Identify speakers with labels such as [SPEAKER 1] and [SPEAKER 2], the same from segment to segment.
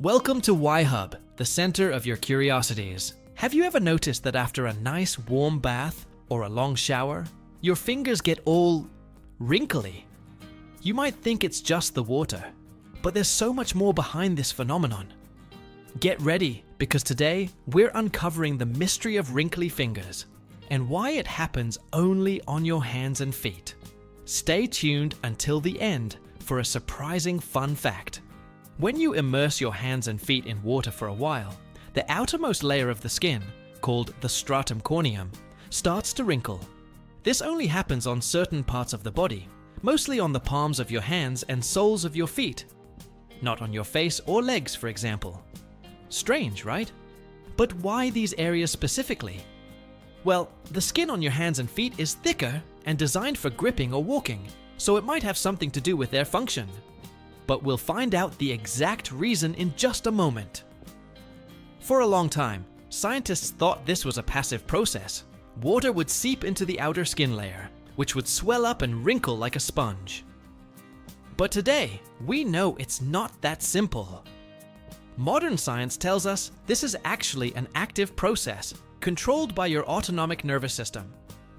[SPEAKER 1] Welcome to WhyHub, the center of your curiosities. Have you ever noticed that after a nice warm bath or a long shower, your fingers get all wrinkly? You might think it's just the water, but there's so much more behind this phenomenon. Get ready, because today we're uncovering the mystery of wrinkly fingers and why it happens only on your hands and feet. Stay tuned until the end for a surprising fun fact. When you immerse your hands and feet in water for a while, the outermost layer of the skin, called the stratum corneum, starts to wrinkle. This only happens on certain parts of the body, mostly on the palms of your hands and soles of your feet. Not on your face or legs, for example. Strange, right? But why these areas specifically? Well, the skin on your hands and feet is thicker and designed for gripping or walking, so it might have something to do with their function. But we'll find out the exact reason in just a moment. For a long time, scientists thought this was a passive process. Water would seep into the outer skin layer, which would swell up and wrinkle like a sponge. But today, we know it's not that simple. Modern science tells us this is actually an active process, controlled by your autonomic nervous system.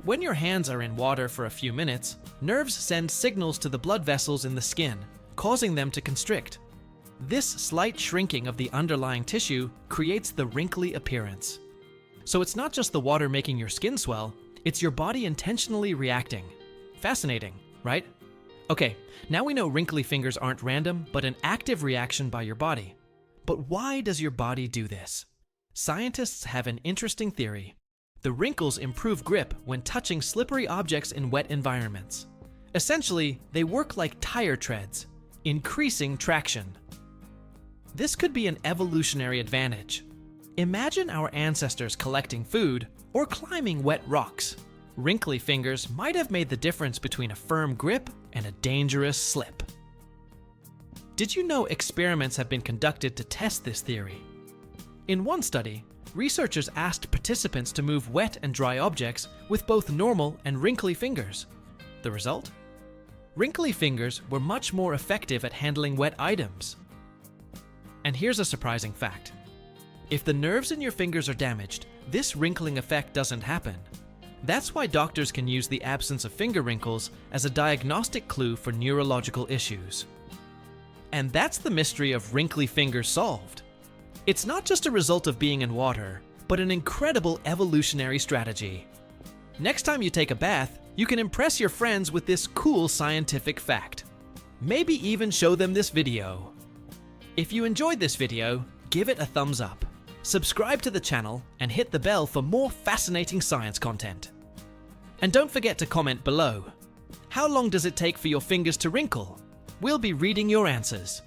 [SPEAKER 1] When your hands are in water for a few minutes, nerves send signals to the blood vessels in the skin, causing them to constrict. This slight shrinking of the underlying tissue creates the wrinkly appearance. So it's not just the water making your skin swell, it's your body intentionally reacting. Fascinating, right? Okay, now we know wrinkly fingers aren't random, but an active reaction by your body. But why does your body do this? Scientists have an interesting theory. The wrinkles improve grip when touching slippery objects in wet environments. Essentially, they work like tire treads, increasing traction. This could be an evolutionary advantage. Imagine our ancestors collecting food or climbing wet rocks. Wrinkly fingers might have made the difference between a firm grip and a dangerous slip. Did you know experiments have been conducted to test this theory? In one study, researchers asked participants to move wet and dry objects with both normal and wrinkly fingers. The result? Wrinkly fingers were much more effective at handling wet items. And here's a surprising fact. If the nerves in your fingers are damaged, this wrinkling effect doesn't happen. That's why doctors can use the absence of finger wrinkles as a diagnostic clue for neurological issues. And that's the mystery of wrinkly fingers solved. It's not just a result of being in water, but an incredible evolutionary strategy. Next time you take a bath, you can impress your friends with this cool scientific fact. Maybe even show them this video. If you enjoyed this video, give it a thumbs up. Subscribe to the channel and hit the bell for more fascinating science content. And don't forget to comment below. How long does it take for your fingers to wrinkle? We'll be reading your answers.